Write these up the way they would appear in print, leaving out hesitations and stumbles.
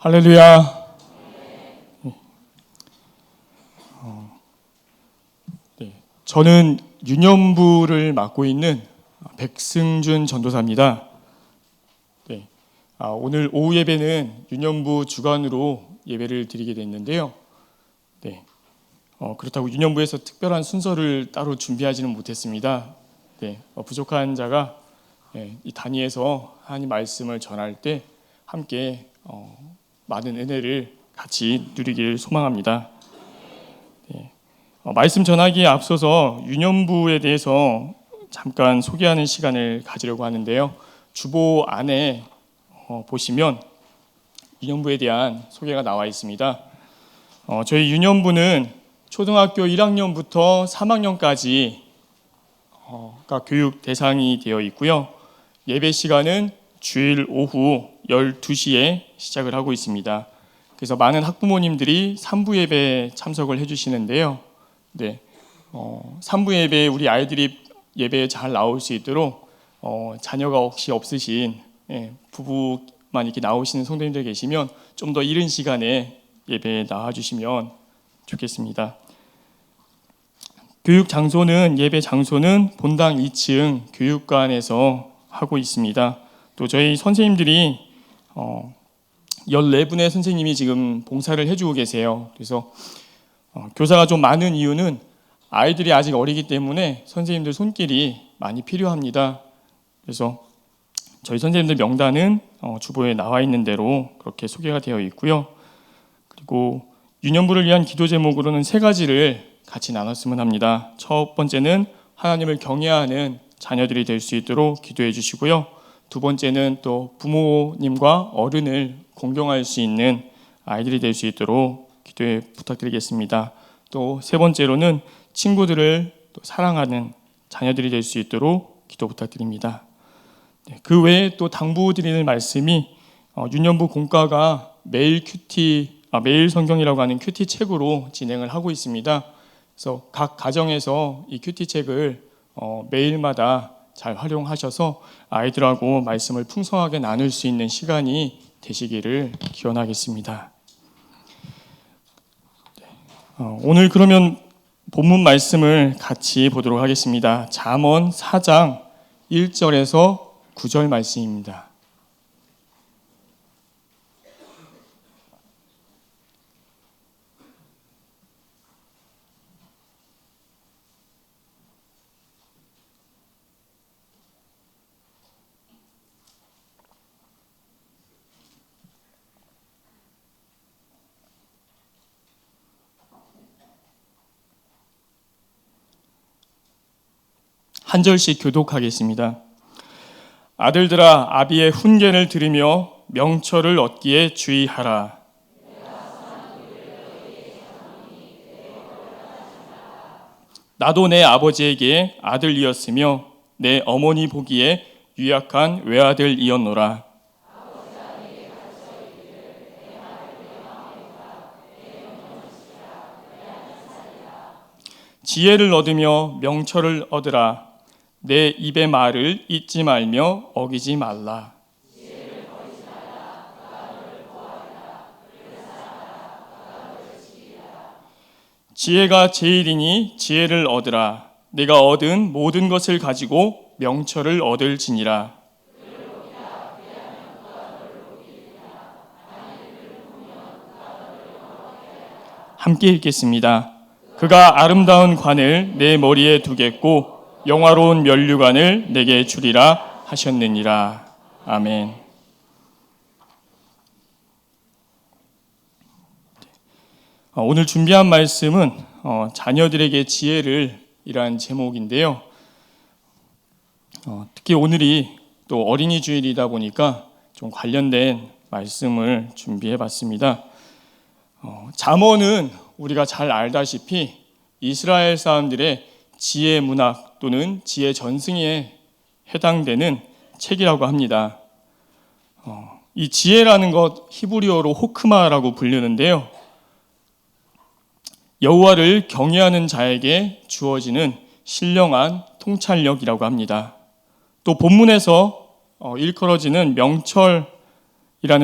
할렐루야. 네, 저는 유년부를 맡고 있는 백승준 전도사입니다. 네, 오늘 오후 예배는 유년부 주관으로 예배를 드리게 됐는데요. 네, 그렇다고 유년부에서 특별한 순서를 따로 준비하지는 못했습니다. 네, 부족한 자가 이 단위에서 하나님 말씀을 전할 때 함께 많은 은혜를 같이 누리길 소망합니다. 네. 말씀 전하기에 앞서서 유년부에 대해서 잠깐 소개하는 시간을 가지려고 하는데요. 주보 안에 보시면 유년부에 대한 소개가 나와 있습니다. 저희 유년부는 초등학교 1학년부터 3학년까지가 교육 대상이 되어 있고요. 예배 시간은 주일 오후 12시에 시작을 하고 있습니다. 그래서 많은 학부모님들이 3부 예배에 참석을 해주시는데요. 네, 3부 예배에 우리 아이들이 예배에 잘 나올 수 있도록 자녀가 혹시 없으신 부부만 이렇게 나오시는 성도님들 계시면 좀 더 이른 시간에 예배에 나와주시면 좋겠습니다. 교육 장소는 예배 장소는 본당 2층 교육관에서 하고 있습니다. 또 저희 선생님들이 14분의 선생님이 지금 봉사를 해주고 계세요. 그래서 교사가 좀 많은 이유는 아이들이 아직 어리기 때문에 선생님들 손길이 많이 필요합니다. 그래서 저희 선생님들 명단은 주보에 나와 있는 대로 그렇게 소개가 되어 있고요. 그리고 유년부를 위한 기도 제목으로는 3가지를 같이 나눴으면 합니다. 첫 번째는 하나님을 경외하는 자녀들이 될 수 있도록 기도해 주시고요. 두 번째는 또 부모님과 어른을 공경할 수 있는 아이들이 될 수 있도록 기도해 부탁드리겠습니다. 또 세 번째로는 친구들을 또 사랑하는 자녀들이 될 수 있도록 기도 부탁드립니다. 그 외에 또 당부드리는 말씀이 유년부 공과가 매일 성경이라고 하는 큐티 책으로 진행을 하고 있습니다. 그래서 각 가정에서 이 큐티 책을 매일마다 잘 활용하셔서 아이들하고 말씀을 풍성하게 나눌 수 있는 시간이 되시기를 기원하겠습니다. 오늘 그러면 본문 말씀을 같이 보도록 하겠습니다. 잠언 4장 1절에서 9절 말씀입니다. 한 절씩 교독하겠습니다. 아들들아 아비의 훈계를 들으며 명철을 얻기에 주의하라. 나도 내 아버지에게 아들이었으며 내 어머니 보기에 유약한 외아들이었노라. 지혜를 얻으며 명철을 얻으라. 내 입의 말을 잊지 말며 어기지 말라. 지혜가 제일이니 지혜를 얻으라. 내가 얻은 모든 것을 가지고 명철을 얻을지니라. 함께 읽겠습니다. 그가 아름다운 관을 내 머리에 두겠고 영화로운 면류관을 내게 주리라 하셨느니라. 아멘. 오늘 준비한 말씀은 자녀들에게 지혜를 이란 제목인데요. 특히 오늘이 또 어린이 주일이다 보니까 좀 관련된 말씀을 준비해 봤습니다. 잠언은 우리가 잘 알다시피 이스라엘 사람들의 지혜 문학 또는 지혜 전승에 해당되는 책이라고 합니다. 이 지혜라는 것 히브리어로 호크마라고 불리는데요. 여호와를 경외하는 자에게 주어지는 신령한 통찰력이라고 합니다. 또 본문에서 일컬어지는 명철이라는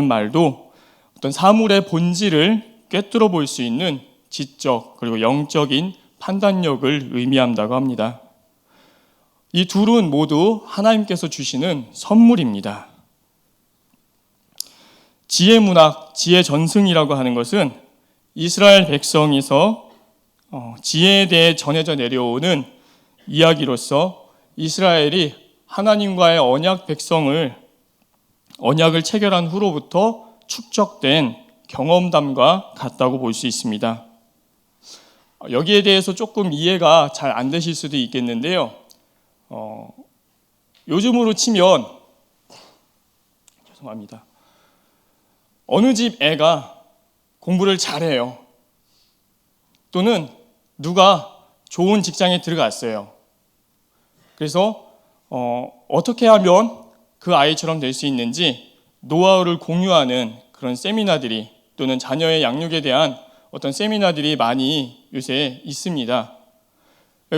말도 어떤 사물의 본질을 꿰뚫어 볼 수 있는 지적 그리고 영적인 판단력을 의미한다고 합니다. 이 둘은 모두 하나님께서 주시는 선물입니다. 지혜 문학, 지혜 전승이라고 하는 것은 이스라엘 백성에서 지혜에 대해 전해져 내려오는 이야기로서 이스라엘이 하나님과의 언약을 체결한 후로부터 축적된 경험담과 같다고 볼 수 있습니다. 여기에 대해서 조금 이해가 잘 안 되실 수도 있겠는데요. 요즘으로 치면 죄송합니다. 어느 집 애가 공부를 잘해요. 또는 누가 좋은 직장에 들어갔어요. 그래서 어떻게 하면 그 아이처럼 될 수 있는지 노하우를 공유하는 그런 세미나들이 또는 자녀의 양육에 대한 어떤 세미나들이 많이 요새 있습니다.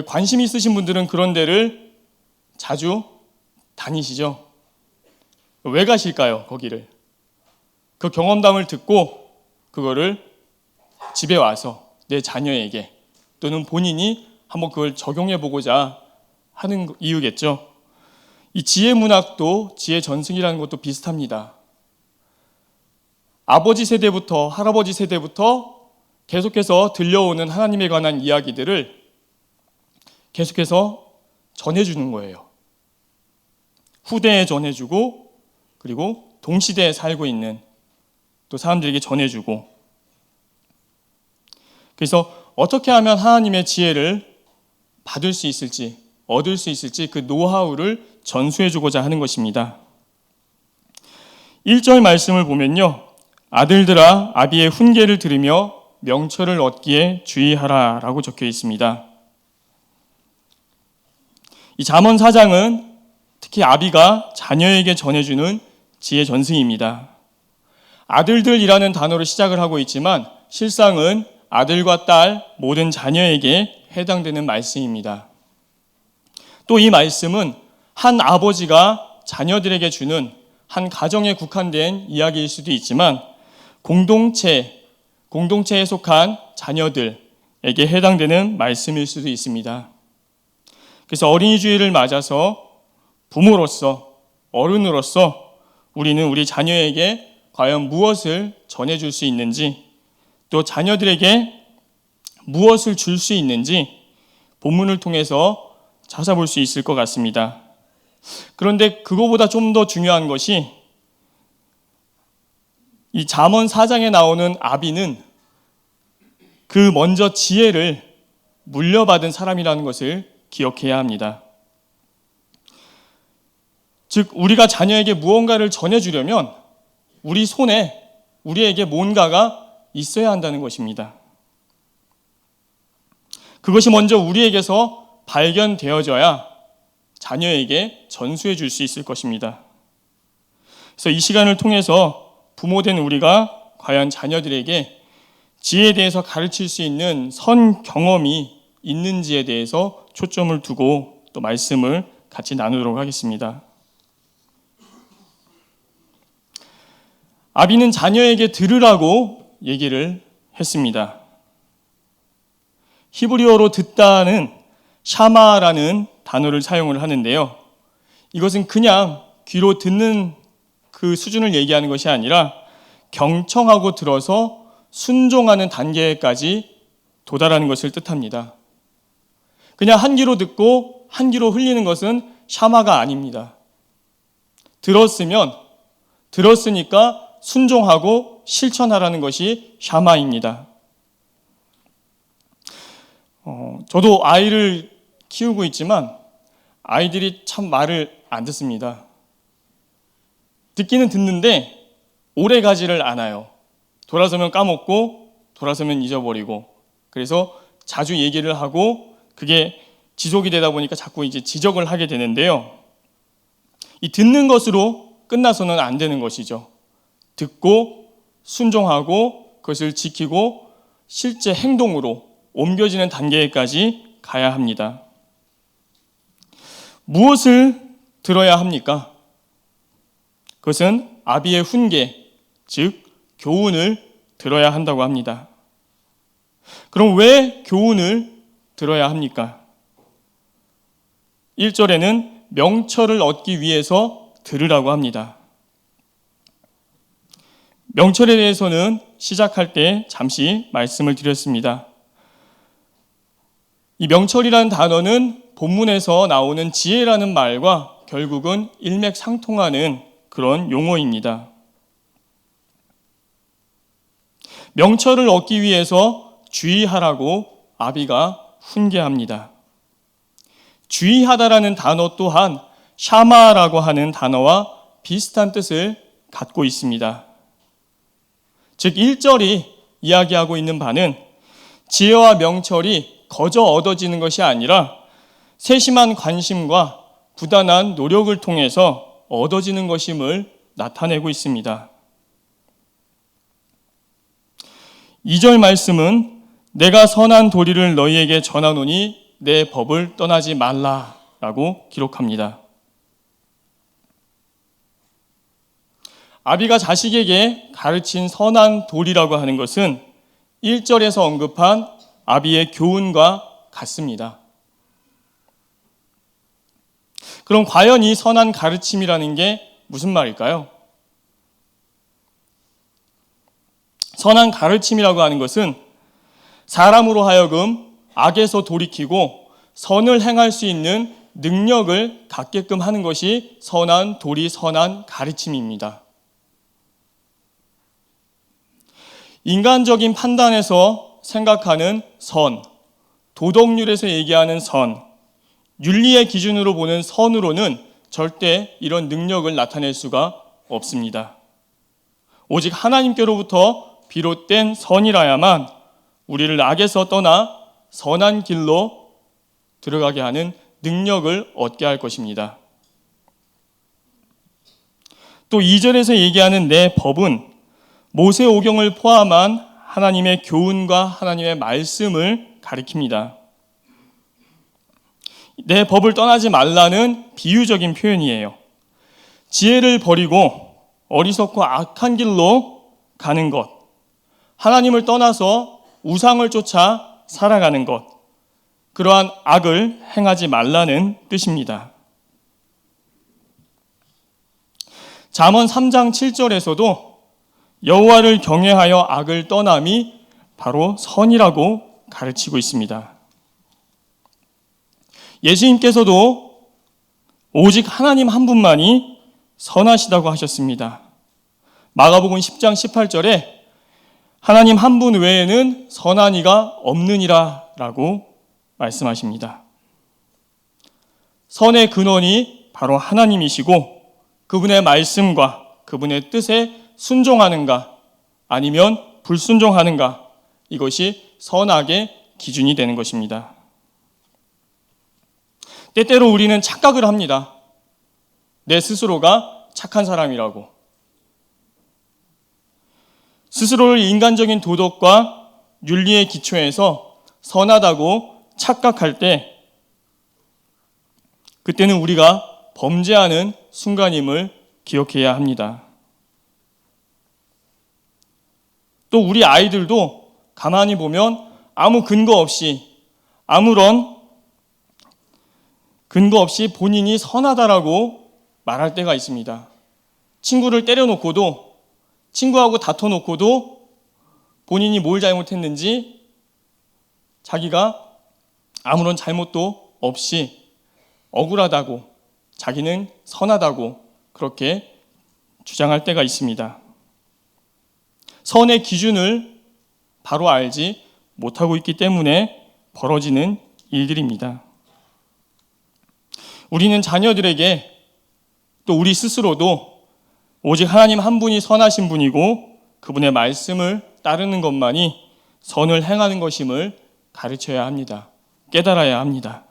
관심 있으신 분들은 그런 데를 자주 다니시죠? 왜 가실까요? 거기를. 그 경험담을 듣고 그거를 집에 와서 내 자녀에게 또는 본인이 한번 그걸 적용해 보고자 하는 이유겠죠. 이 지혜 문학도 지혜 전승이라는 것도 비슷합니다. 아버지 세대부터 할아버지 세대부터 계속해서 들려오는 하나님에 관한 이야기들을 계속해서 전해주는 거예요. 후대에 전해주고 그리고 동시대에 살고 있는 또 사람들에게 전해주고, 그래서 어떻게 하면 하나님의 지혜를 받을 수 있을지 얻을 수 있을지 그 노하우를 전수해주고자 하는 것입니다. 1절 말씀을 보면요, 아들들아 아비의 훈계를 들으며 명철을 얻기에 주의하라 라고 적혀 있습니다. 이 잠언 4장은 특히 아비가 자녀에게 전해주는 지혜 전승입니다. 아들들이라는 단어로 시작을 하고 있지만 실상은 아들과 딸 모든 자녀에게 해당되는 말씀입니다. 또 이 말씀은 한 아버지가 자녀들에게 주는 한 가정에 국한된 이야기일 수도 있지만 공동체에 속한 자녀들에게 해당되는 말씀일 수도 있습니다. 그래서 어린이 주일을 맞아서 부모로서 어른으로서 우리는 우리 자녀에게 과연 무엇을 전해줄 수 있는지 또 자녀들에게 무엇을 줄 수 있는지 본문을 통해서 찾아볼 수 있을 것 같습니다. 그런데 그거보다 좀 더 중요한 것이 이 잠언 4장에 나오는 아비는 그 먼저 지혜를 물려받은 사람이라는 것을 기억해야 합니다. 즉 우리가 자녀에게 무언가를 전해주려면 우리 손에 우리에게 뭔가가 있어야 한다는 것입니다. 그것이 먼저 우리에게서 발견되어져야 자녀에게 전수해 줄 수 있을 것입니다. 그래서 이 시간을 통해서 부모된 우리가 과연 자녀들에게 지혜에 대해서 가르칠 수 있는 선 경험이 있는지에 대해서 초점을 두고 또 말씀을 같이 나누도록 하겠습니다. 아비는 자녀에게 들으라고 얘기를 했습니다. 히브리어로 듣다는 샤마라는 단어를 사용을 하는데요. 이것은 그냥 귀로 듣는 그 수준을 얘기하는 것이 아니라 경청하고 들어서 순종하는 단계까지 도달하는 것을 뜻합니다. 그냥 한 귀로 듣고 한 귀로 흘리는 것은 샤마가 아닙니다. 들었으니까 순종하고 실천하라는 것이 샤마입니다. 저도 아이를 키우고 있지만 아이들이 참 말을 안 듣습니다. 듣기는 듣는데 오래 가지를 않아요. 돌아서면 까먹고 돌아서면 잊어버리고, 그래서 자주 얘기를 하고 그게 지속이 되다 보니까 자꾸 이제 지적을 하게 되는데요. 이 듣는 것으로 끝나서는 안 되는 것이죠. 듣고 순종하고 그것을 지키고 실제 행동으로 옮겨지는 단계까지 가야 합니다. 무엇을 들어야 합니까? 그것은 아비의 훈계, 즉 교훈을 들어야 한다고 합니다. 그럼 왜 교훈을 들어야 합니까? 1절에는 명철을 얻기 위해서 들으라고 합니다. 명철에 대해서는 시작할 때 잠시 말씀을 드렸습니다. 이 명철이라는 단어는 본문에서 나오는 지혜라는 말과 결국은 일맥상통하는 그런 용어입니다. 명철을 얻기 위해서 주의하라고 아비가 훈계합니다. 주의하다라는 단어 또한 샤마라고 하는 단어와 비슷한 뜻을 갖고 있습니다. 즉 1절이 이야기하고 있는 바는 지혜와 명철이 거저 얻어지는 것이 아니라 세심한 관심과 부단한 노력을 통해서 얻어지는 것임을 나타내고 있습니다. 2절 말씀은 내가 선한 도리를 너희에게 전하노니 내 법을 떠나지 말라라고 기록합니다. 아비가 자식에게 가르친 선한 도리라고 하는 것은 1절에서 언급한 아비의 교훈과 같습니다. 그럼 과연 이 선한 가르침이라는 게 무슨 말일까요? 선한 가르침이라고 하는 것은 사람으로 하여금 악에서 돌이키고 선을 행할 수 있는 능력을 갖게끔 하는 것이 선한 도리, 선한 가르침입니다. 인간적인 판단에서 생각하는 선, 도덕률에서 얘기하는 선, 윤리의 기준으로 보는 선으로는 절대 이런 능력을 나타낼 수가 없습니다. 오직 하나님께로부터 비롯된 선이라야만 우리를 악에서 떠나 선한 길로 들어가게 하는 능력을 얻게 할 것입니다. 또 2절에서 얘기하는 내 법은 모세오경을 포함한 하나님의 교훈과 하나님의 말씀을 가리킵니다. 내 법을 떠나지 말라는 비유적인 표현이에요. 지혜를 버리고 어리석고 악한 길로 가는 것, 하나님을 떠나서 우상을 쫓아 살아가는 것, 그러한 악을 행하지 말라는 뜻입니다. 잠언 3장 7절에서도 여호와를 경외하여 악을 떠남이 바로 선이라고 가르치고 있습니다. 예수님께서도 오직 하나님 한 분만이 선하시다고 하셨습니다. 마가복음 10장 18절에 하나님 한 분 외에는 선한 이가 없느니라 라고 말씀하십니다. 선의 근원이 바로 하나님이시고 그분의 말씀과 그분의 뜻에 순종하는가 아니면 불순종하는가, 이것이 선악의 기준이 되는 것입니다. 때때로 우리는 착각을 합니다. 내 스스로가 착한 사람이라고. 스스로를 인간적인 도덕과 윤리의 기초에서 선하다고 착각할 때 그때는 우리가 범죄하는 순간임을 기억해야 합니다. 또 우리 아이들도 가만히 보면 아무 근거 없이, 아무런 근거 없이 본인이 선하다라고 말할 때가 있습니다. 친구를 때려놓고도, 친구하고 다퉈놓고도 본인이 뭘 잘못했는지 자기가 아무런 잘못도 없이 억울하다고, 자기는 선하다고 그렇게 주장할 때가 있습니다. 선의 기준을 바로 알지 못하고 있기 때문에 벌어지는 일들입니다. 우리는 자녀들에게, 또 우리 스스로도 오직 하나님 한 분이 선하신 분이고 그분의 말씀을 따르는 것만이 선을 행하는 것임을 가르쳐야 합니다. 깨달아야 합니다.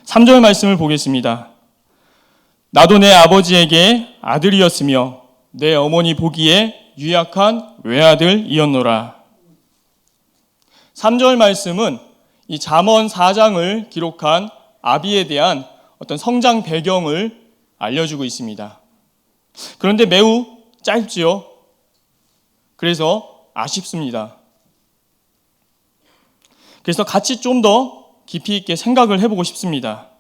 3절 말씀을 보겠습니다. 나도 내 아버지에게 아들이었으며 내 어머니 보기에 유약한 외아들이었노라. 3절 말씀은 이 잠언 4장을 기록한 아비에 대한 어떤 성장 배경을 알려주고 있습니다. 그런데 매우 짧지요. 그래서 아쉽습니다. 그래서 같이 좀 더 깊이 있게 생각을 해보고 싶습니다.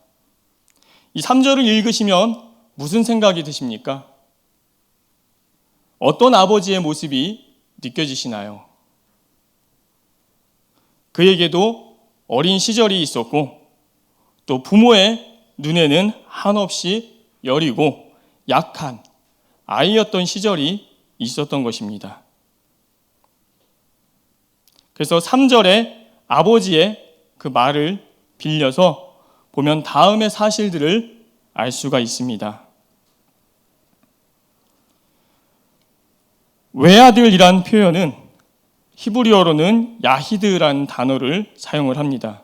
이 3절을 읽으시면 무슨 생각이 드십니까? 어떤 아버지의 모습이 느껴지시나요? 그에게도 어린 시절이 있었고 또 부모의 눈에는 한없이 여리고 약한 아이였던 시절이 있었던 것입니다. 그래서 3절에 아버지의 그 말을 빌려서 보면 다음의 사실들을 알 수가 있습니다. 외아들이란 표현은 히브리어로는 야히드라는 단어를 사용을 합니다.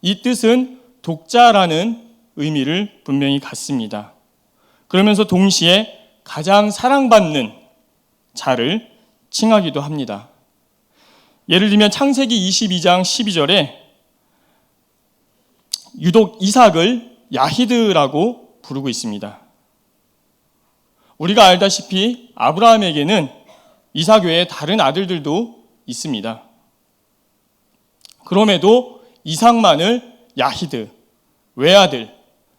이 뜻은 독자라는 의미를 분명히 갖습니다. 그러면서 동시에 가장 사랑받는 자를 칭하기도 합니다. 예를 들면 창세기 22장 12절에 유독 이삭을 야히드라고 부르고 있습니다. 우리가 알다시피 아브라함에게는 이삭 외에 다른 아들들도 있습니다. 그럼에도 이삭만을 야히드, 외아들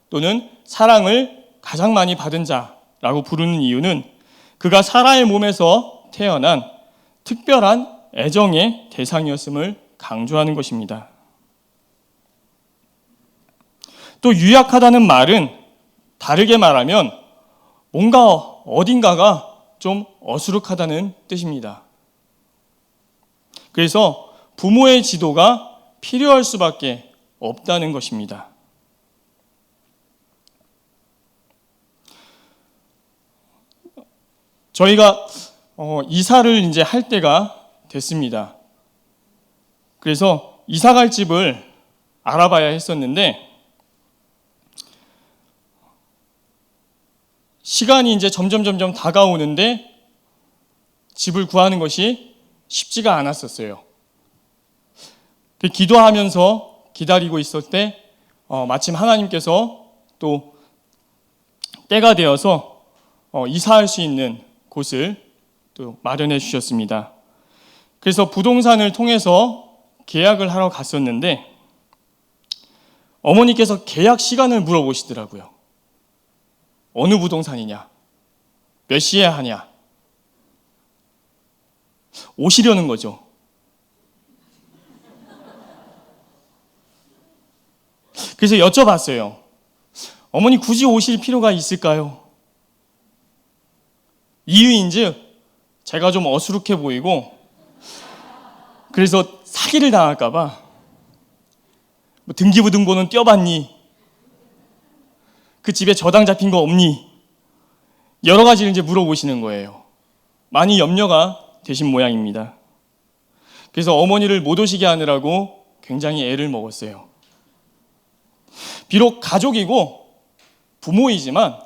또는 사랑을 가장 많이 받은 자라고 부르는 이유는 그가 사라의 몸에서 태어난 특별한 애정의 대상이었음을 강조하는 것입니다. 또 유약하다는 말은 다르게 말하면 뭔가 어딘가가 좀 어수룩하다는 뜻입니다. 그래서 부모의 지도가 필요할 수밖에 없다는 것입니다. 저희가 이사를 이제 할 때가 됐습니다. 그래서 이사 갈 집을 알아봐야 했었는데 시간이 이제 점점 다가오는데 집을 구하는 것이 쉽지가 않았었어요. 기도하면서 기다리고 있을 때 마침 하나님께서 또 때가 되어서 이사할 수 있는 곳을 또 마련해 주셨습니다. 그래서 부동산을 통해서 계약을 하러 갔었는데 어머니께서 계약 시간을 물어보시더라고요. 어느 부동산이냐? 몇 시에 하냐? 오시려는 거죠. 그래서 여쭤봤어요. 어머니 굳이 오실 필요가 있을까요? 이유인즉 제가 좀 어수룩해 보이고 그래서 사기를 당할까 봐 등기부등본은 떼어봤니? 그 집에 저당 잡힌 거 없니? 여러 가지를 이제 물어보시는 거예요. 많이 염려가 되신 모양입니다. 그래서 어머니를 못 오시게 하느라고 굉장히 애를 먹었어요. 비록 가족이고 부모이지만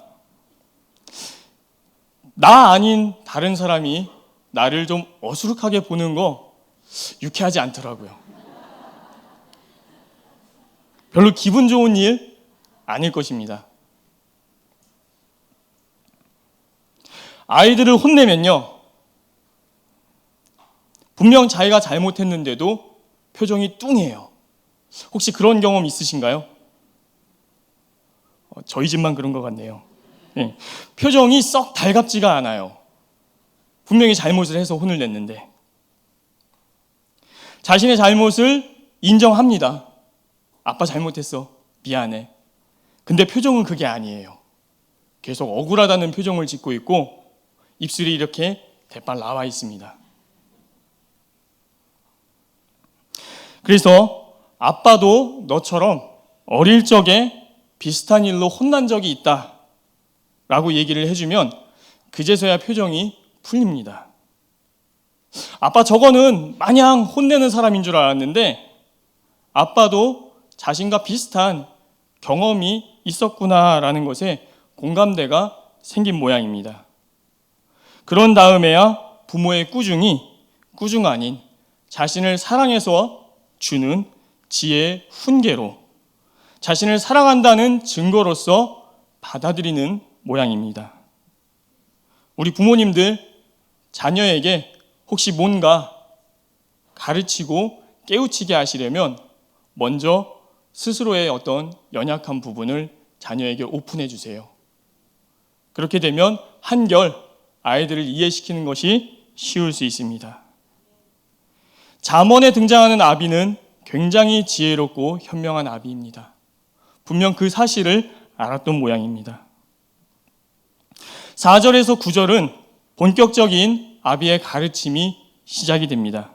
나 아닌 다른 사람이 나를 좀 어수룩하게 보는 거 유쾌하지 않더라고요. 별로 기분 좋은 일 아닐 것입니다. 아이들을 혼내면요, 분명 자기가 잘못했는데도 표정이 뚱해요. 혹시 그런 경험 있으신가요? 저희 집만 그런 것 같네요. 네. 표정이 썩 달갑지가 않아요. 분명히 잘못을 해서 혼을 냈는데. 자신의 잘못을 인정합니다. 아빠 잘못했어. 미안해. 근데 표정은 그게 아니에요. 계속 억울하다는 표정을 짓고 있고 입술이 이렇게 대빨 나와 있습니다. 그래서 아빠도 너처럼 어릴 적에 비슷한 일로 혼난 적이 있다 라고 얘기를 해주면 그제서야 표정이 풀립니다. 아빠 저거는 마냥 혼내는 사람인 줄 알았는데 아빠도 자신과 비슷한 경험이 있었구나라는 것에 공감대가 생긴 모양입니다. 그런 다음에야 부모의 꾸중 아닌 자신을 사랑해서 주는 지혜의 훈계로 자신을 사랑한다는 증거로서 받아들이는 모양입니다. 우리 부모님들 자녀에게 혹시 뭔가 가르치고 깨우치게 하시려면 먼저 스스로의 어떤 연약한 부분을 자녀에게 오픈해 주세요. 그렇게 되면 한결 아이들을 이해시키는 것이 쉬울 수 있습니다. 잠언에 등장하는 아비는 굉장히 지혜롭고 현명한 아비입니다. 분명 그 사실을 알았던 모양입니다. 4절에서 9절은 본격적인 아비의 가르침이 시작이 됩니다.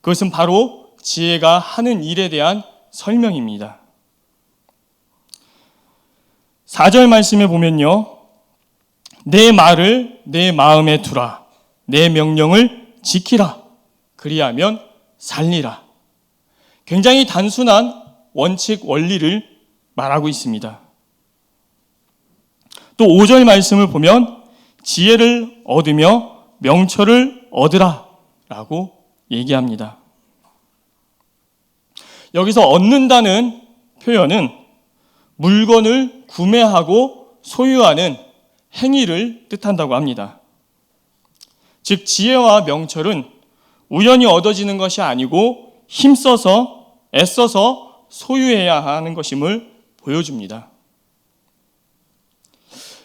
그것은 바로 지혜가 하는 일에 대한 설명입니다. 4절 말씀에 보면요, 내 말을 내 마음에 두라, 내 명령을 지키라, 그리하면 살리라. 굉장히 단순한 원칙 원리를 말하고 있습니다. 또 5절 말씀을 보면 지혜를 얻으며 명철을 얻으라 라고 얘기합니다. 여기서 얻는다는 표현은 물건을 구매하고 소유하는 행위를 뜻한다고 합니다. 즉 지혜와 명철은 우연히 얻어지는 것이 아니고 힘써서 애써서 소유해야 하는 것임을 보여줍니다.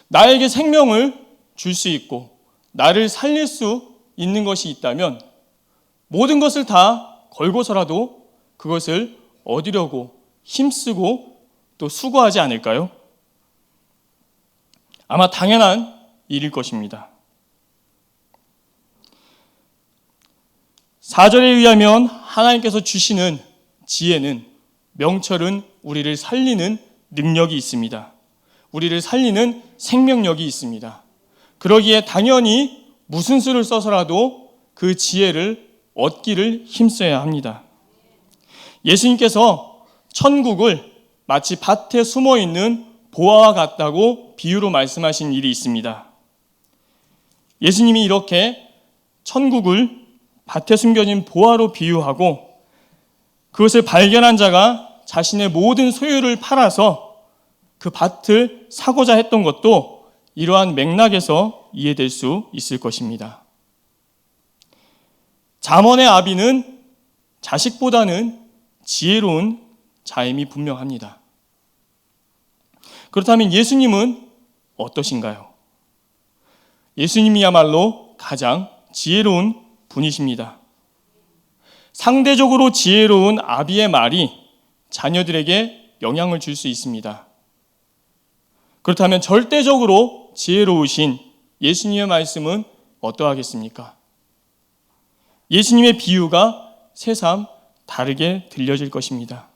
나에게 생명을 줄 수 있고 나를 살릴 수 있는 것이 있다면 모든 것을 다 걸고서라도 그것을 얻으려고 힘쓰고 또 수고하지 않을까요? 아마 당연한 일일 것입니다. 4절에 의하면 하나님께서 주시는 지혜는, 명철은 우리를 살리는 능력이 있습니다. 우리를 살리는 생명력이 있습니다. 그러기에 당연히 무슨 수를 써서라도 그 지혜를 얻기를 힘써야 합니다. 예수님께서 천국을 마치 밭에 숨어있는 보화와 같다고 비유로 말씀하신 일이 있습니다. 예수님이 이렇게 천국을 밭에 숨겨진 보화로 비유하고 그것을 발견한 자가 자신의 모든 소유를 팔아서 그 밭을 사고자 했던 것도 이러한 맥락에서 이해될 수 있을 것입니다. 잠언의 아비는 자식보다는 지혜로운 자임이 분명합니다. 그렇다면 예수님은 어떠신가요? 예수님이야말로 가장 지혜로운 분이십니다. 상대적으로 지혜로운 아비의 말이 자녀들에게 영향을 줄 수 있습니다. 그렇다면 절대적으로 지혜로우신 예수님의 말씀은 어떠하겠습니까? 예수님의 비유가 새삼 다르게 들려질 것입니다.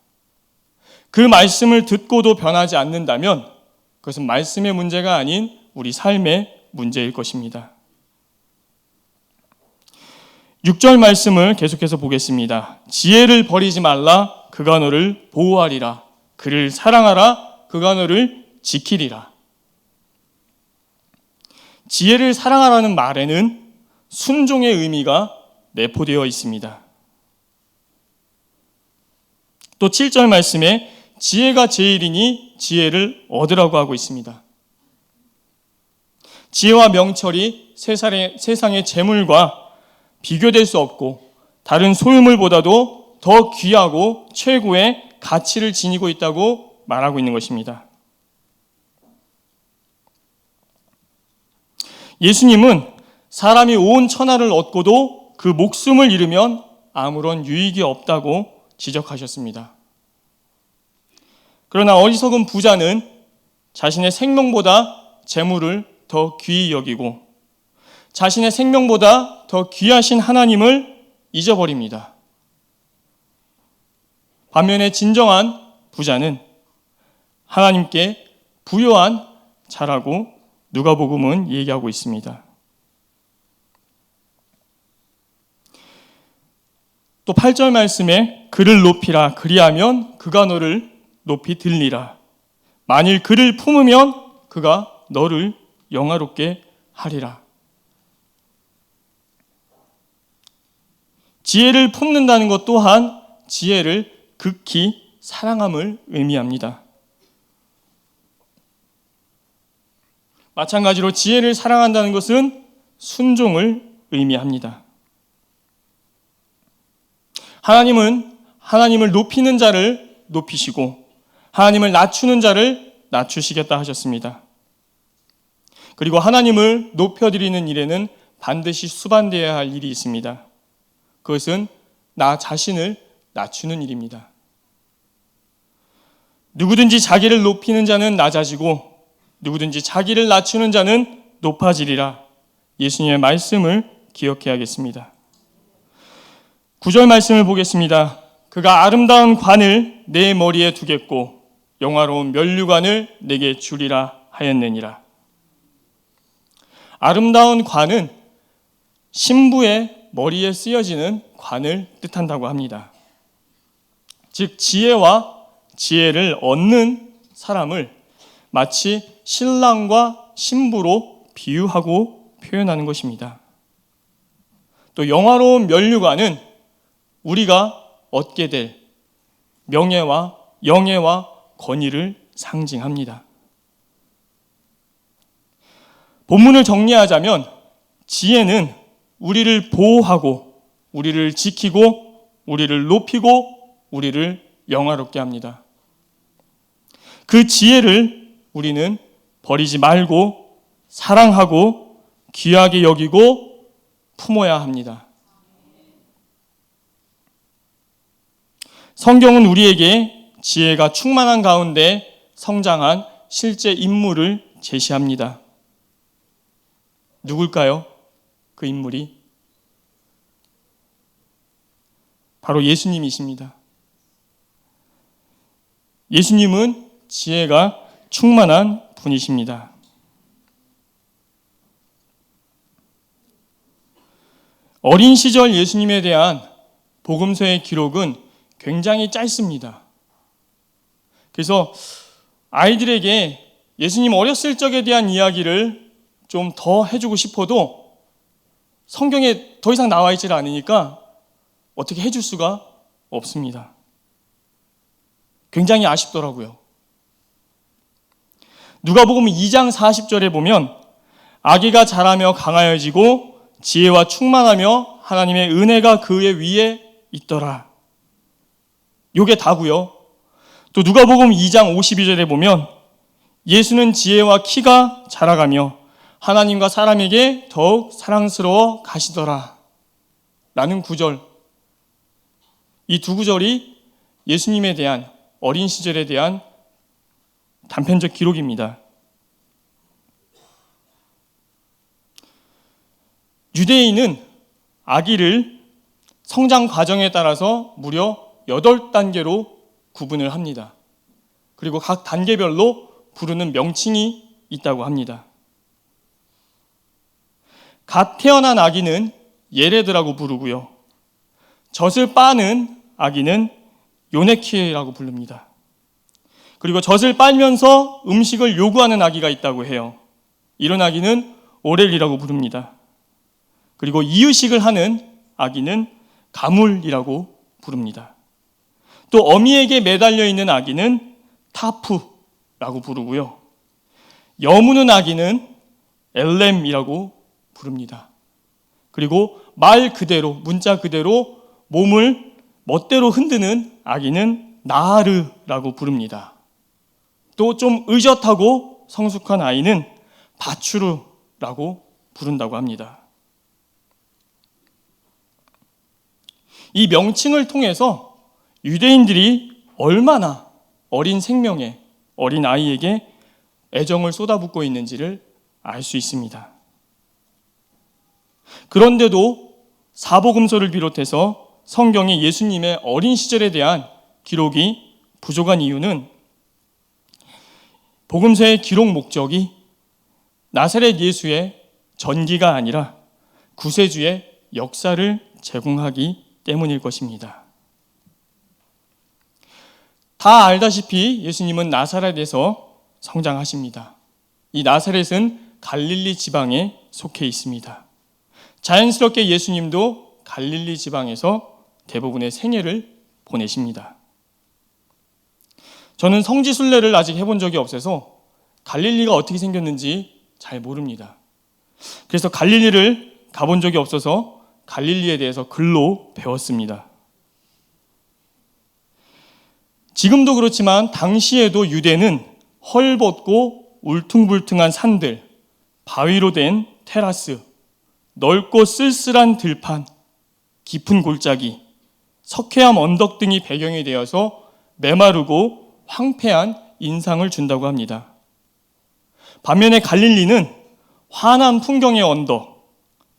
그 말씀을 듣고도 변하지 않는다면 그것은 말씀의 문제가 아닌 우리 삶의 문제일 것입니다. 6절 말씀을 계속해서 보겠습니다. 지혜를 버리지 말라, 그가 너를 보호하리라. 그를 사랑하라, 그가 너를 지키리라. 지혜를 사랑하라는 말에는 순종의 의미가 내포되어 있습니다. 또 7절 말씀에 지혜가 제일이니 지혜를 얻으라고 하고 있습니다. 지혜와 명철이 세상의 재물과 비교될 수 없고 다른 소유물보다도 더 귀하고 최고의 가치를 지니고 있다고 말하고 있는 것입니다. 예수님은 사람이 온 천하를 얻고도 그 목숨을 잃으면 아무런 유익이 없다고 지적하셨습니다. 그러나 어리석은 부자는 자신의 생명보다 재물을 더 귀히 여기고 자신의 생명보다 더 귀하신 하나님을 잊어버립니다. 반면에 진정한 부자는 하나님께 부요한 자라고 누가복음은 얘기하고 있습니다. 또 8절 말씀에 그를 높이라, 그리하면 그가 너를 높이 들리라. 만일 그를 품으면 그가 너를 영화롭게 하리라. 지혜를 품는다는 것 또한 지혜를 극히 사랑함을 의미합니다. 마찬가지로 지혜를 사랑한다는 것은 순종을 의미합니다. 하나님은 하나님을 높이는 자를 높이시고 하나님을 낮추는 자를 낮추시겠다 하셨습니다. 그리고 하나님을 높여드리는 일에는 반드시 수반되어야 할 일이 있습니다. 그것은 나 자신을 낮추는 일입니다. 누구든지 자기를 높이는 자는 낮아지고 누구든지 자기를 낮추는 자는 높아지리라. 예수님의 말씀을 기억해야겠습니다. 9절 말씀을 보겠습니다. 그가 아름다운 관을 내 머리에 두겠고 영화로운 면류관을 내게 주리라 하였느니라. 아름다운 관은 신부의 머리에 쓰여지는 관을 뜻한다고 합니다. 즉 지혜와 지혜를 얻는 사람을 마치 신랑과 신부로 비유하고 표현하는 것입니다. 또 영화로운 면류관은 우리가 얻게 될 명예와 영예와 권위를 상징합니다. 본문을 정리하자면 지혜는 우리를 보호하고 우리를 지키고 우리를 높이고 우리를 영화롭게 합니다. 그 지혜를 우리는 버리지 말고 사랑하고 귀하게 여기고 품어야 합니다. 성경은 우리에게 지혜가 충만한 가운데 성장한 실제 인물을 제시합니다. 누굴까요? 그 인물이 바로 예수님이십니다. 예수님은 지혜가 충만한 분이십니다. 어린 시절 예수님에 대한 복음서의 기록은 굉장히 짧습니다. 그래서 아이들에게 예수님 어렸을 적에 대한 이야기를 좀 더 해주고 싶어도 성경에 더 이상 나와 있지 않으니까 어떻게 해줄 수가 없습니다. 굉장히 아쉽더라고요. 누가복음 2장 40절에 보면 아기가 자라며 강하여지고 지혜와 충만하며 하나님의 은혜가 그의 위에 있더라. 요게 다고요. 또 누가복음 2장 52절에 보면 예수는 지혜와 키가 자라가며 하나님과 사람에게 더욱 사랑스러워 가시더라 라는 구절, 이 두 구절이 예수님에 대한 어린 시절에 대한 단편적 기록입니다. 유대인은 아기를 성장 과정에 따라서 무려 8단계로 구분을 합니다. 그리고 각 단계별로 부르는 명칭이 있다고 합니다. 갓 태어난 아기는 예레드라고 부르고요. 젖을 빠는 아기는 요네키라고 부릅니다. 그리고 젖을 빨면서 음식을 요구하는 아기가 있다고 해요. 이런 아기는 오렐이라고 부릅니다. 그리고 이유식을 하는 아기는 가물이라고 부릅니다. 또 어미에게 매달려 있는 아기는 타프라고 부르고요. 여무는 아기는 엘렘이라고 부릅니다. 그리고 말 그대로, 문자 그대로 몸을 멋대로 흔드는 아기는 나하르라고 부릅니다. 또 좀 의젓하고 성숙한 아이는 바추르라고 부른다고 합니다. 이 명칭을 통해서 유대인들이 얼마나 어린 생명에, 어린 아이에게 애정을 쏟아붓고 있는지를 알 수 있습니다. 그런데도 사복음서를 비롯해서 성경에 예수님의 어린 시절에 대한 기록이 부족한 이유는 복음서의 기록 목적이 나사렛 예수의 전기가 아니라 구세주의 역사를 제공하기 때문일 것입니다. 다 알다시피 예수님은 나사렛에서 성장하십니다. 이 나사렛은 갈릴리 지방에 속해 있습니다. 자연스럽게 예수님도 갈릴리 지방에서 대부분의 생애를 보내십니다. 저는 성지순례를 아직 해본 적이 없어서 갈릴리가 어떻게 생겼는지 잘 모릅니다. 그래서 갈릴리를 가본 적이 없어서 갈릴리에 대해서 글로 배웠습니다. 지금도 그렇지만 당시에도 유대는 헐벗고 울퉁불퉁한 산들, 바위로 된 테라스, 넓고 쓸쓸한 들판, 깊은 골짜기, 석회암 언덕 등이 배경이 되어서 메마르고 황폐한 인상을 준다고 합니다. 반면에 갈릴리는 환한 풍경의 언덕,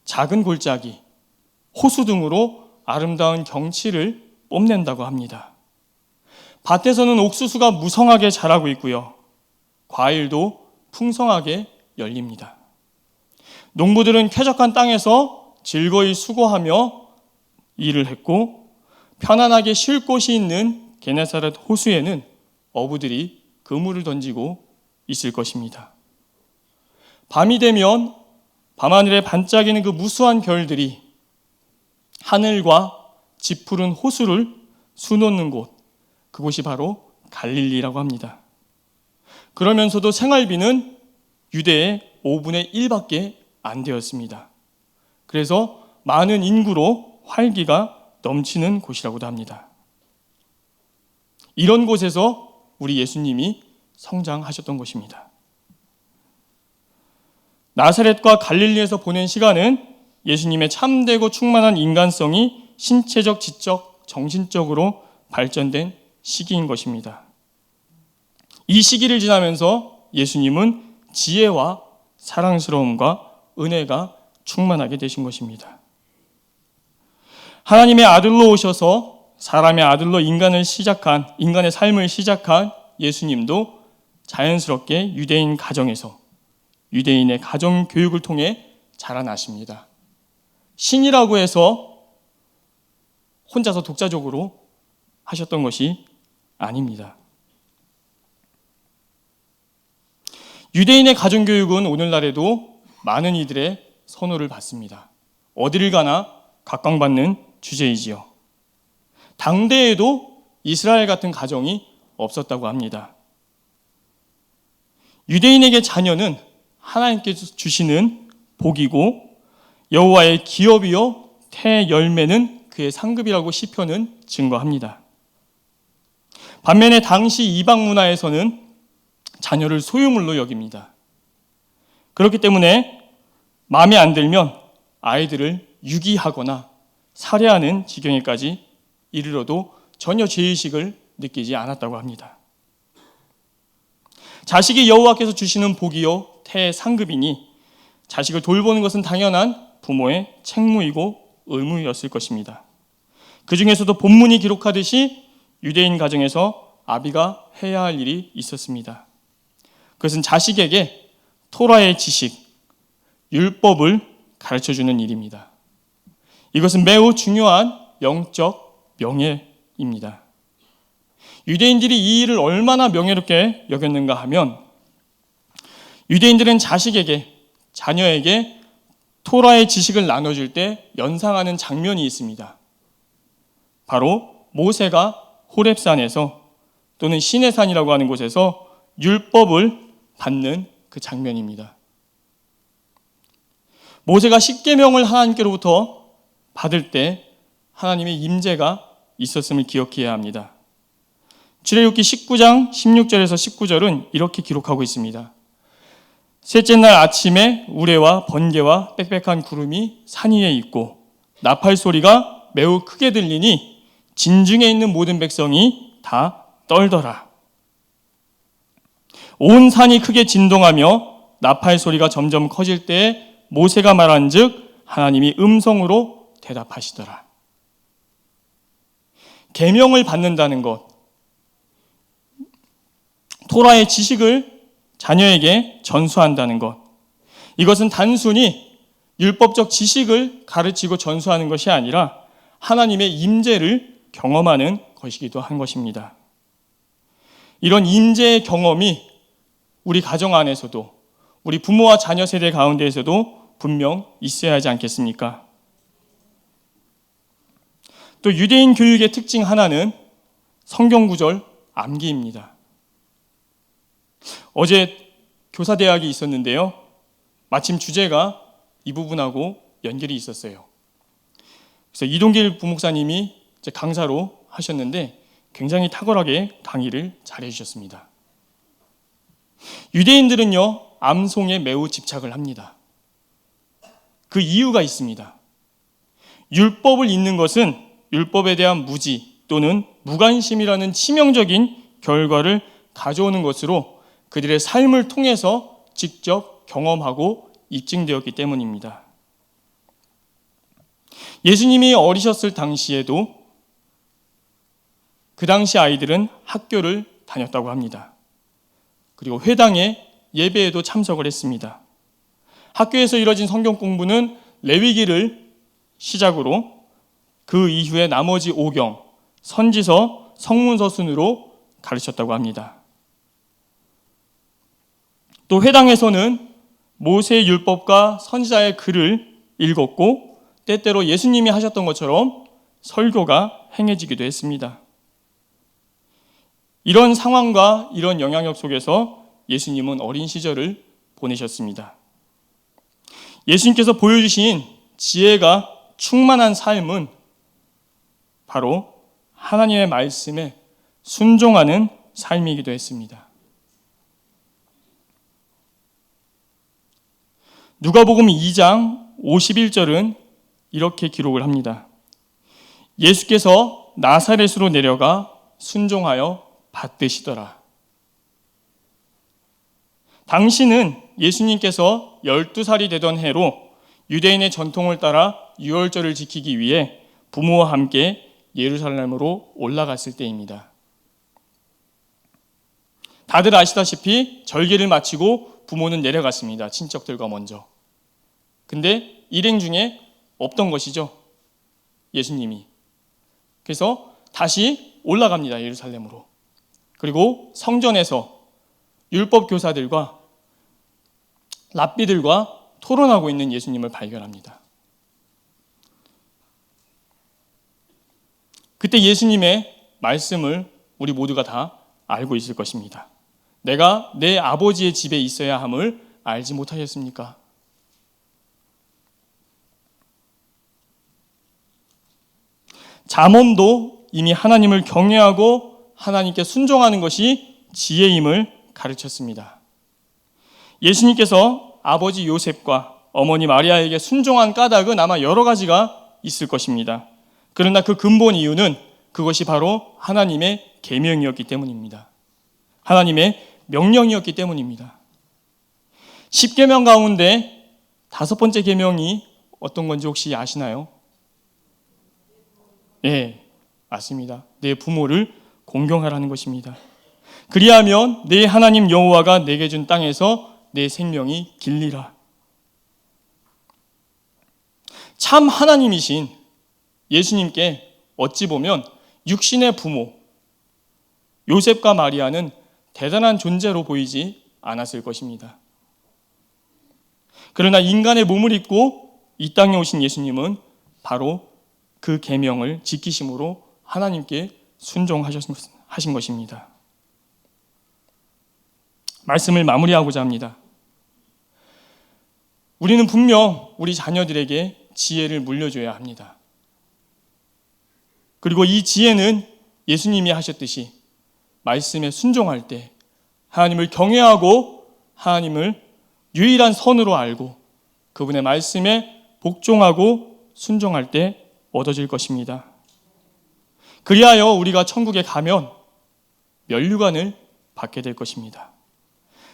작은 골짜기, 호수 등으로 아름다운 경치를 뽐낸다고 합니다. 밭에서는 옥수수가 무성하게 자라고 있고요. 과일도 풍성하게 열립니다. 농부들은 쾌적한 땅에서 즐거이 수고하며 일을 했고, 편안하게 쉴 곳이 있는 게네사렛 호수에는 어부들이 그물을 던지고 있을 것입니다. 밤이 되면 밤하늘에 반짝이는 그 무수한 별들이 하늘과 짙푸른 호수를 수놓는 곳, 그곳이 바로 갈릴리라고 합니다. 그러면서도 생활비는 유대의 5분의 1밖에 안 되었습니다. 그래서 많은 인구로 활기가 넘치는 곳이라고도 합니다. 이런 곳에서 우리 예수님이 성장하셨던 것입니다. 나사렛과 갈릴리에서 보낸 시간은 예수님의 참되고 충만한 인간성이 신체적, 지적, 정신적으로 발전된 시기인 것입니다. 이 시기를 지나면서 예수님은 지혜와 사랑스러움과 은혜가 충만하게 되신 것입니다. 하나님의 아들로 오셔서 사람의 아들로 인간의 삶을 시작한 예수님도 자연스럽게 유대인 가정에서 유대인의 가정 교육을 통해 자라나십니다. 신이라고 해서 혼자서 독자적으로 하셨던 것이 아닙니다. 유대인의 가정 교육은 오늘날에도 많은 이들의 선호를 받습니다. 어디를 가나 각광받는 주제이지요. 당대에도 이스라엘 같은 가정이 없었다고 합니다. 유대인에게 자녀는 하나님께서 주시는 복이고 여호와의 기업이요 태 열매는 그의 상급이라고 시편은 증거합니다. 반면에 당시 이방 문화에서는 자녀를 소유물로 여깁니다. 그렇기 때문에 마음에 안 들면 아이들을 유기하거나 살해하는 지경에까지 이르러도 전혀 죄의식을 느끼지 않았다고 합니다. 자식이 여호와께서 주시는 복이요 태의 상급이니 자식을 돌보는 것은 당연한 부모의 책무이고 의무였을 것입니다. 그 중에서도 본문이 기록하듯이 유대인 가정에서 아비가 해야 할 일이 있었습니다. 그것은 자식에게 토라의 지식, 율법을 가르쳐주는 일입니다. 이것은 매우 중요한 영적 명예입니다. 유대인들이 이 일을 얼마나 명예롭게 여겼는가 하면 유대인들은 자녀에게 토라의 지식을 나눠줄 때 연상하는 장면이 있습니다. 바로 모세가 호렙산에서 또는 시내산이라고 하는 곳에서 율법을 받는 그 장면입니다. 모세가 십계명을 하나님께로부터 받을 때 하나님의 임재가 있었음을 기억해야 합니다. 출애굽기 19장 16절에서 19절은 이렇게 기록하고 있습니다. 셋째 날 아침에 우레와 번개와 빽빽한 구름이 산 위에 있고 나팔 소리가 매우 크게 들리니 진중에 있는 모든 백성이 다 떨더라. 온 산이 크게 진동하며 나팔 소리가 점점 커질 때에 모세가 말한즉 하나님이 음성으로 대답하시더라. 계명을 받는다는 것, 토라의 지식을 자녀에게 전수한다는 것, 이것은 단순히 율법적 지식을 가르치고 전수하는 것이 아니라 하나님의 임재를 경험하는 것이기도 한 것입니다. 이런 임재의 경험이 우리 가정 안에서도 우리 부모와 자녀 세대 가운데에서도 분명 있어야 하지 않겠습니까? 또 유대인 교육의 특징 하나는 성경구절 암기입니다. 어제 교사대학이 있었는데요. 마침 주제가 이 부분하고 연결이 있었어요. 그래서 이동길 부목사님이 이제 강사로 하셨는데 굉장히 탁월하게 강의를 잘 해주셨습니다. 유대인들은요, 암송에 매우 집착을 합니다. 그 이유가 있습니다. 율법을 잇는 것은 율법에 대한 무지 또는 무관심이라는 치명적인 결과를 가져오는 것으로 그들의 삶을 통해서 직접 경험하고 입증되었기 때문입니다. 예수님이 어리셨을 당시에도 그 당시 아이들은 학교를 다녔다고 합니다. 그리고 회당에 예배에도 참석을 했습니다. 학교에서 이뤄진 성경 공부는 레위기를 시작으로 그 이후에 나머지 오경, 선지서, 성문서 순으로 가르쳤다고 합니다. 또 회당에서는 모세의 율법과 선지자의 글을 읽었고 때때로 예수님이 하셨던 것처럼 설교가 행해지기도 했습니다. 이런 상황과 이런 영향력 속에서 예수님은 어린 시절을 보내셨습니다. 예수님께서 보여주신 지혜가 충만한 삶은 바로 하나님의 말씀에 순종하는 삶이기도 했습니다. 누가복음 2장 51절은 이렇게 기록을 합니다. 예수께서 나사렛으로 내려가 순종하여 받드시더라. 당시는 예수님께서 12살이 되던 해로 유대인의 전통을 따라 유월절을 지키기 위해 부모와 함께 예루살렘으로 올라갔을 때입니다. 다들 아시다시피 절기를 마치고 부모는 내려갔습니다. 친척들과 먼저. 근데 일행 중에 없던 것이죠. 예수님이. 그래서 다시 올라갑니다. 예루살렘으로. 그리고 성전에서 율법 교사들과 랍비들과 토론하고 있는 예수님을 발견합니다. 그때 예수님의 말씀을 우리 모두가 다 알고 있을 것입니다. 내가 내 아버지의 집에 있어야 함을 알지 못하셨습니까? 잠언도 이미 하나님을 경외하고 하나님께 순종하는 것이 지혜임을 가르쳤습니다. 예수님께서 아버지 요셉과 어머니 마리아에게 순종한 까닭은 아마 여러 가지가 있을 것입니다. 그러나 그 근본 이유는 그것이 바로 하나님의 계명이었기 때문입니다. 하나님의 명령이었기 때문입니다. 10계명 가운데 5번째 계명이 어떤 건지 혹시 아시나요? 네, 맞습니다. 내 부모를 공경하라는 것입니다. 그리하면 내 하나님 여호와가 내게 준 땅에서 내 생명이 길리라. 참 하나님이신 예수님께 어찌 보면 육신의 부모 요셉과 마리아는 대단한 존재로 보이지 않았을 것입니다. 그러나 인간의 몸을 입고 이 땅에 오신 예수님은 바로 그 계명을 지키심으로 하나님께 순종하신 것입니다. 말씀을 마무리하고자 합니다. 우리는 분명 우리 자녀들에게 지혜를 물려줘야 합니다. 그리고 이 지혜는 예수님이 하셨듯이 말씀에 순종할 때 하나님을 경외하고 하나님을 유일한 선으로 알고 그분의 말씀에 복종하고 순종할 때 얻어질 것입니다. 그리하여 우리가 천국에 가면 면류관을 받게 될 것입니다.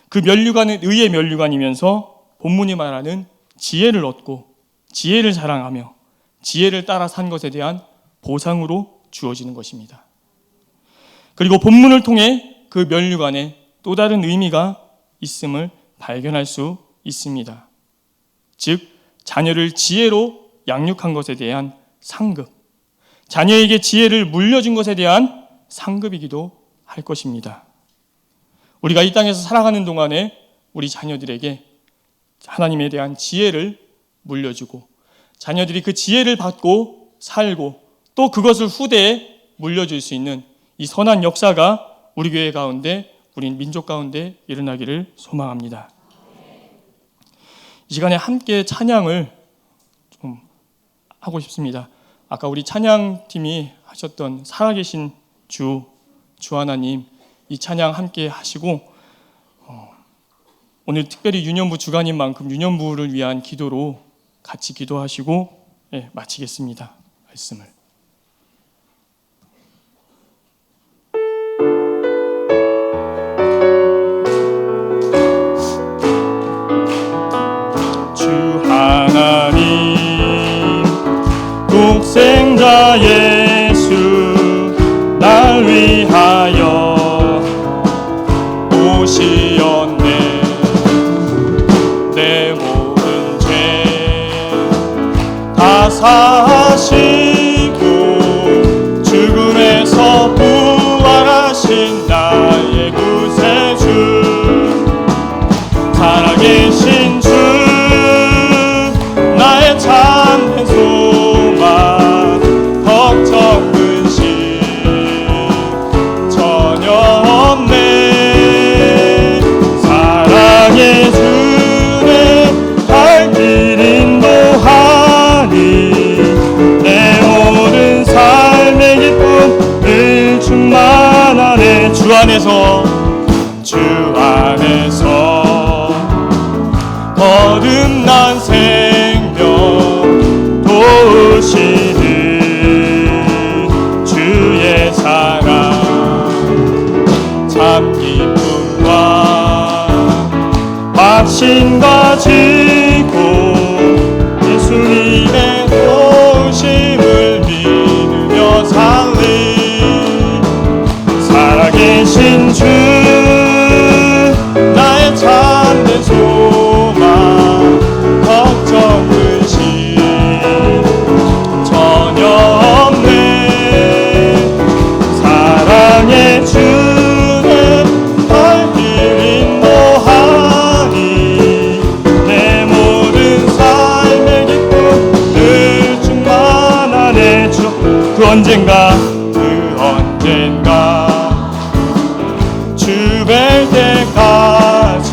그 면류관은 의의 면류관이면서 본문이 말하는 지혜를 얻고 지혜를 자랑하며 지혜를 따라 산 것에 대한 보상으로 주어지는 것입니다. 그리고 본문을 통해 그 면류관에 또 다른 의미가 있음을 발견할 수 있습니다. 즉 자녀를 지혜로 양육한 것에 대한 상급, 자녀에게 지혜를 물려준 것에 대한 상급이기도 할 것입니다. 우리가 이 땅에서 살아가는 동안에 우리 자녀들에게 하나님에 대한 지혜를 물려주고 자녀들이 그 지혜를 받고 살고 또 그것을 후대에 물려줄 수 있는 이 선한 역사가 우리 교회 가운데 우리 민족 가운데 일어나기를 소망합니다. 이 시간에 함께 찬양을 좀 하고 싶습니다. 아까 우리 찬양팀이 하셨던 살아계신 주 하나님, 이 찬양 함께 하시고 오늘 특별히 유년부 주간인 만큼 유년부를 위한 기도로 같이 기도하시고 마치겠습니다. 말씀을. 주 하나님, 독생자 예수 날 위하여 오시었네. 내 모든 죄 다 사하시고 죽음에서 부활하신 나의 구세주, 살아계신 주 나의 참된 소망, 걱정 근심 전혀 없네. 사랑의 주내 갈 길 인도하니 내 모든 삶의 기쁨 늘 충만하네. 주 안에서 거듭난 생명 도우시는 주의 사랑, 참 기쁨과 확신과 지고 예수님의 도우심을 믿으며 살리. 살아계신 주 나의 참된 소망, 걱정 근심 전혀 없네. 사랑의 주내 갈 길 인도하니 내 모든 삶의 기쁨 늘 충만하네. 그 언젠가 주 뵐 때까지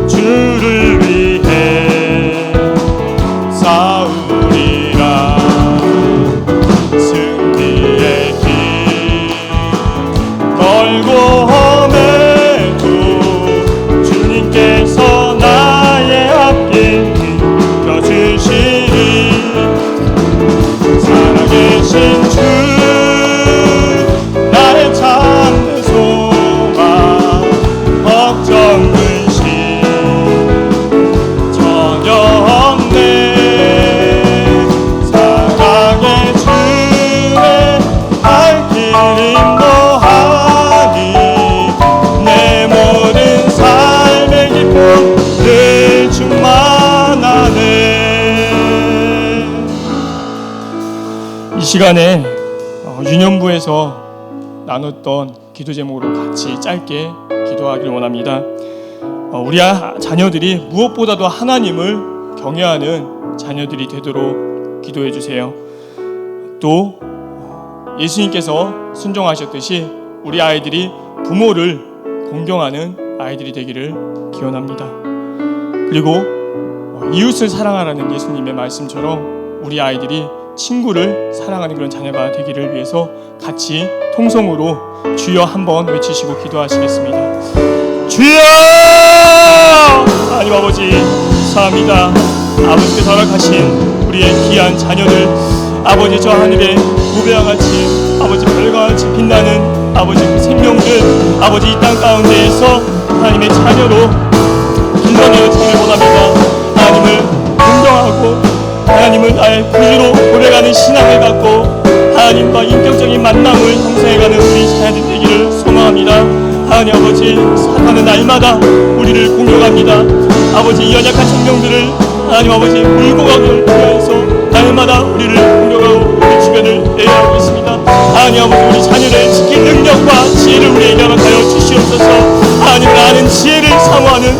주를 위해 싸우리라. 승리의 길 걸고험에도 주님께서 나의 앞길 펴주시리. 살아계신 주 나의 참된 소망, 걱정 근심 전혀 없네. 사랑의 주의 갈 길 인도하니 내 모든 삶의 기쁨 늘 충만하네. 이 시간에 유년부에서 나눴던 기도 제목으로 같이 짧게 기도하길 원합니다. 우리 자녀들이 무엇보다도 하나님을 경외하는 자녀들이 되도록 기도해 주세요. 또 예수님께서 순종하셨듯이 우리 아이들이 부모를 공경하는 아이들이 되기를 기원합니다. 그리고 이웃을 사랑하라는 예수님의 말씀처럼 우리 아이들이 친구를 사랑하는 그런 자녀가 되기를 위해서 같이 통성으로 주여 한번 외치시고 기도하시겠습니다. 주여! 하나님 아버지 감사합니다. 아버지께서 허락하신 우리의 귀한 자녀들, 아버지 저 하늘의 무배와 같이 아버지 별과 같이 빛나는 아버지 그 생명들, 아버지 이 땅 가운데에서 하나님의 자녀로 길러내어지기를 원합니다. 하나님을 공경하고 하나님을 나의 구주로 고백하는 신앙을 갖고 하나님과 인격적인 만남을 형성해가는 우리 자녀들 되기를 소망합니다. 하나님 아버지, 사탄은 날마다 우리를 공격합니다. 아버지 이 연약한 생명들을 하나님 아버지 물고 가기를 위해서 날마다 우리를 공격하고 우리 주변을 내려하고 있습니다. 하나님 아버지 우리 자녀를 지킬 능력과 지혜를 우리에게 허락하여 주시옵소서. 하나님을 아는 지혜를 사모하는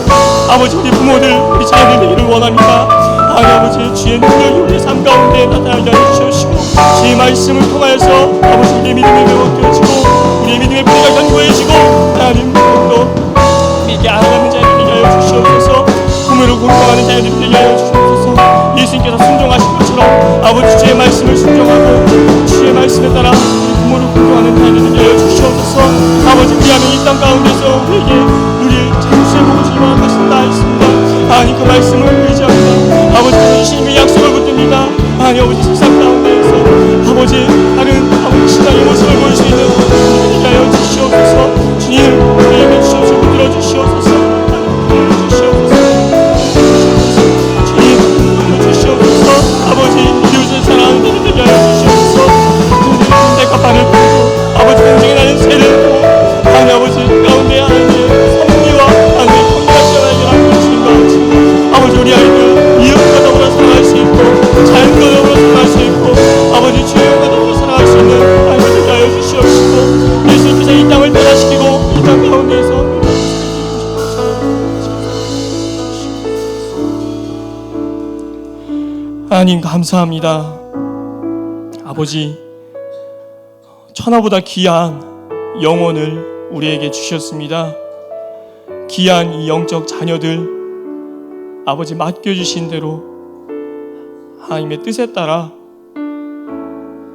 아버지 우리 부모들 우리 자녀들 되기를 원합니다. 하나님 아버지 주의 능력이 우리 삶 가운데 나타나게 하여 주시옵시고 주의 말씀을 통하여서 아버지 우리의 믿음이 회복되어지고 우리의 믿음의 뿌리가 견고해지고 하나님 또 믿게 알아가는 자들이 되게 하여 주시옵소서. 부모의 부모를 공경하는 자녀들이 되게 하여 주시옵소서. 예수님께서 순종하신 것처럼 아버지 주의 말씀을 순종하고 주의 말씀에 따라 부모를 공경하는 자녀들이 되게 하여 주시옵소서. 아버지 그리하면 이 땅 가운데서 우리에게 누릴 장수의 복을 주님과 것을 다했습니다. 하나님 그 말씀을 의지합니다. 아버지 주신 그 약속을 붙듭니다. 하나님 아버지 세상 가운데에서 아버지 다른 아버지 신앙의 모습을 보일 수 있는 우리에게 되게 하여 주시옵소서. 주님 우리에게 주시옵소서. 붙들어 주시옵소서. 아버지 이웃을 사랑하는 자들 되게 하여 주시옵소서. 내가 발을 펴고 아버지 공중에 나는 새를 보고 하나님 아버지 가운데 하나님의 섭리와 하나님의 평가시와 해결하고 주신 것 같이 아버지 우리 아이들 이웃과 더불어 살아갈 수 있고 자연과 더불어 살아갈 수 있고 아버지 주님과 더불어 살아갈 수 있는 하나님 되게 하여 주시옵시고 예수님께서 이 땅을 변화시키고 이 땅 가운데에서 하나님 감사합니다. 아버지 천하보다 귀한 영혼을 우리에게 주셨습니다. 귀한 이 영적 자녀들 아버지 맡겨주신 대로 하나님의 뜻에 따라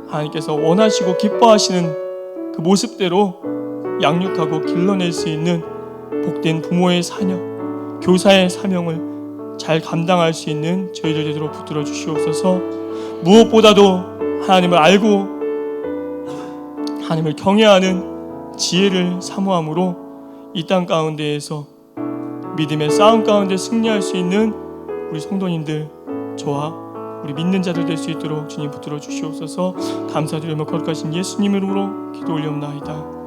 하나님께서 원하시고 기뻐하시는 그 모습대로 양육하고 길러낼 수 있는 복된 부모의 사녀, 교사의 사명을 잘 감당할 수 있는 저희들 되도록 붙들어 주시옵소서. 무엇보다도 하나님을 알고 하나님을 경외하는 지혜를 사모함으로 이 땅 가운데에서 믿음의 싸움 가운데 승리할 수 있는 우리 성도님들 저와 우리 믿는 자들 될 수 있도록 주님 붙들어 주시옵소서. 감사드리며 거룩하신 예수님 이름으로 기도 올리옵나이다.